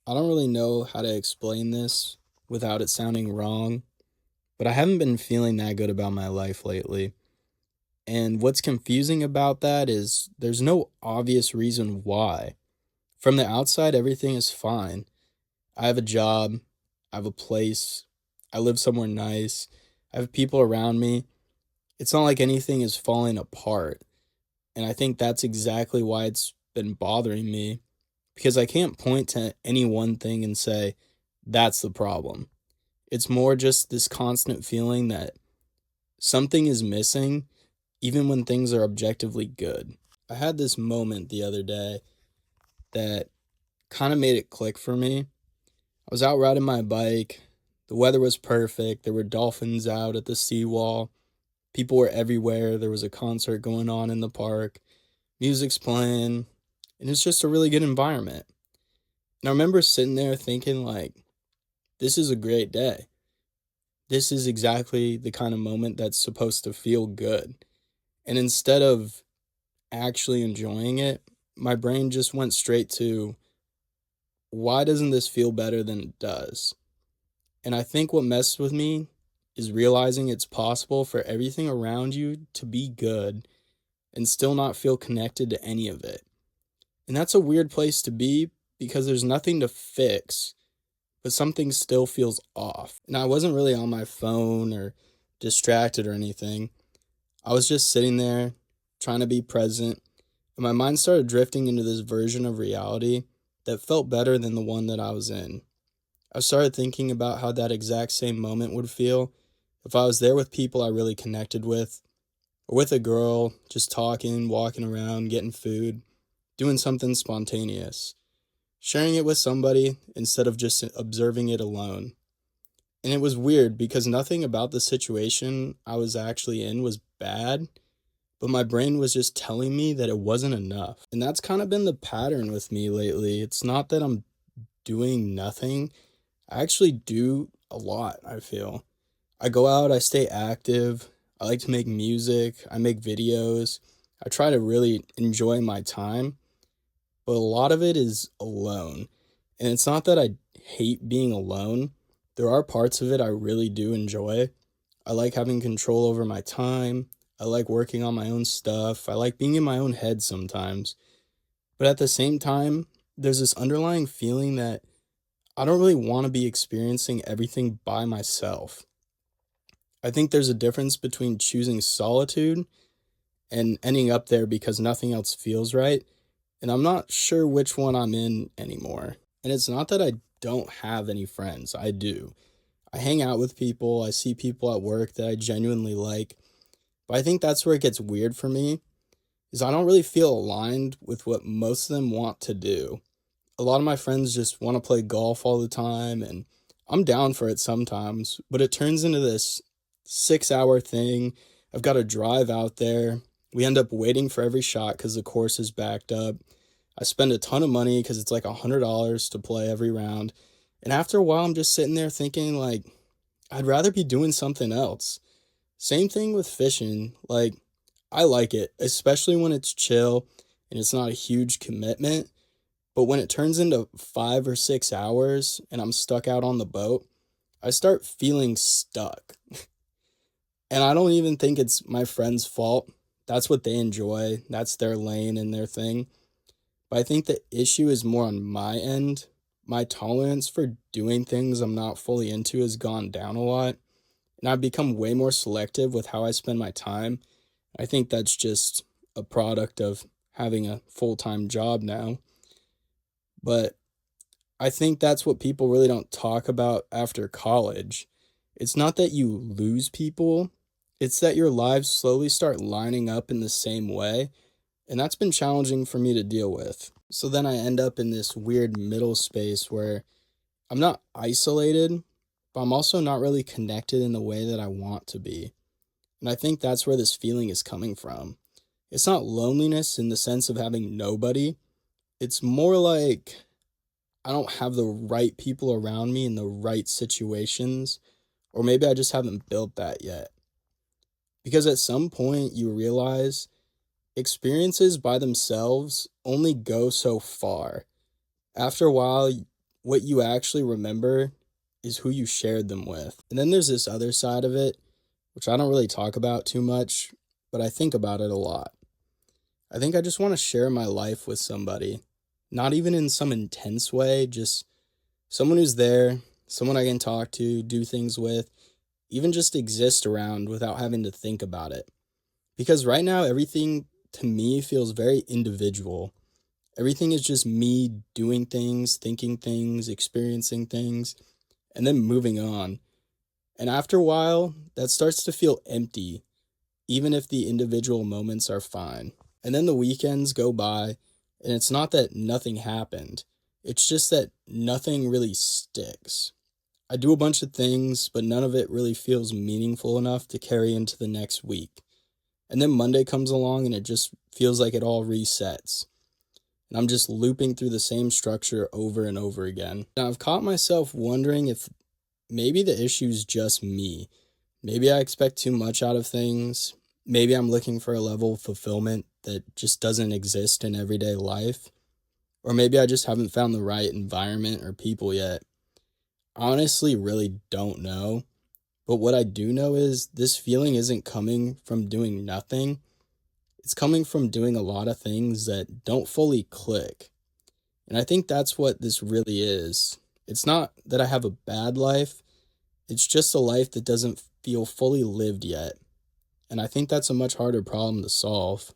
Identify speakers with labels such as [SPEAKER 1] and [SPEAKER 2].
[SPEAKER 1] I don't really know how to explain this without it sounding wrong, but I haven't been feeling that good about my life lately. And what's confusing about that is there's no obvious reason why. From the outside, everything is fine. I have a job, I have a place, I live somewhere nice, I have people around me. It's not like anything is falling apart. And I think that's exactly why it's been bothering me because I can't point to any one thing and say, that's the problem. It's more just this constant feeling that something is missing, even when things are objectively good. I had this moment the other day that kind of made it click for me. I was out riding my bike. The weather was perfect. There were dolphins out at the seawall. People were everywhere. There was a concert going on in the park. Music's playing. And it's just a really good environment. And I remember sitting there thinking, like, this is a great day. This is exactly the kind of moment that's supposed to feel good. And instead of actually enjoying it, my brain just went straight to, why doesn't this feel better than it does? And I think what messed with me is realizing it's possible for everything around you to be good and still not feel connected to any of it. And that's a weird place to be because there's nothing to fix, but something still feels off. And I wasn't really on my phone or distracted or anything. I was just sitting there trying to be present, and my mind started drifting into this version of reality that felt better than the one that I was in. I started thinking about how that exact same moment would feel if I was there with people I really connected with, or with a girl, just talking, walking around, getting food, doing something spontaneous, sharing it with somebody instead of just observing it alone. And it was weird because nothing about the situation I was actually in was bad, but my brain was just telling me that it wasn't enough. And that's kind of been the pattern with me lately. It's not that I'm doing nothing, I actually do a lot, I feel. I go out, I stay active, I like to make music, I make videos. I try to really enjoy my time, but a lot of it is alone. And it's not that I hate being alone. There are parts of it I really do enjoy. I like having control over my time. I like working on my own stuff. I like being in my own head sometimes. But at the same time, there's this underlying feeling that I don't really want to be experiencing everything by myself. I think there's a difference between choosing solitude and ending up there because nothing else feels right. And I'm not sure which one I'm in anymore. And it's not that I don't have any friends, I do. I hang out with people, I see people at work that I genuinely like. But I think that's where it gets weird for me, is I don't really feel aligned with what most of them want to do. A lot of my friends just want to play golf all the time, and I'm down for it sometimes, but it turns into this 6 hour thing. I've got to drive out there. We end up waiting for every shot because the course is backed up. I spend a ton of money because it's like $100 to play every round. And after a while, I'm just sitting there thinking, like, I'd rather be doing something else. Same thing with fishing. Like, I like it, especially when it's chill and it's not a huge commitment. But when it turns into 5 or 6 hours and I'm stuck out on the boat, I start feeling stuck. And I don't even think it's my friend's fault. That's what they enjoy, that's their lane and their thing. But I think the issue is more on my end. My tolerance for doing things I'm not fully into has gone down a lot. And I've become way more selective with how I spend my time. I think that's just a product of having a full time job now. But I think that's what people really don't talk about after college. It's not that you lose people, it's that your lives slowly start lining up in the same way. And that's been challenging for me to deal with. So then I end up in this weird middle space where I'm not isolated, but I'm also not really connected in the way that I want to be. And I think that's where this feeling is coming from. It's not loneliness in the sense of having nobody, it's more like I don't have the right people around me in the right situations, or maybe I just haven't built that yet. Because at some point you realize experiences by themselves only go so far. After a while, what you actually remember is who you shared them with. And then there's this other side of it, which I don't really talk about too much, but I think about it a lot. I think I just want to share my life with somebody, not even in some intense way, just someone who's there, someone I can talk to, do things with, even just exist around without having to think about it. Because right now, everything to me feels very individual. Everything is just me doing things, thinking things, experiencing things, and then moving on. And after a while, that starts to feel empty, even if the individual moments are fine. And then the weekends go by, and it's not that nothing happened, it's just that nothing really sticks. I do a bunch of things, but none of it really feels meaningful enough to carry into the next week. And then Monday comes along and it just feels like it all resets. And I'm just looping through the same structure over and over again. Now, I've caught myself wondering if maybe the issue's just me. Maybe I expect too much out of things. Maybe I'm looking for a level of fulfillment that just doesn't exist in everyday life. Or maybe I just haven't found the right environment or people yet. I honestly really don't know. But what I do know is this feeling isn't coming from doing nothing. It's coming from doing a lot of things that don't fully click. And I think that's what this really is. It's not that I have a bad life, it's just a life that doesn't feel fully lived yet. And I think that's a much harder problem to solve.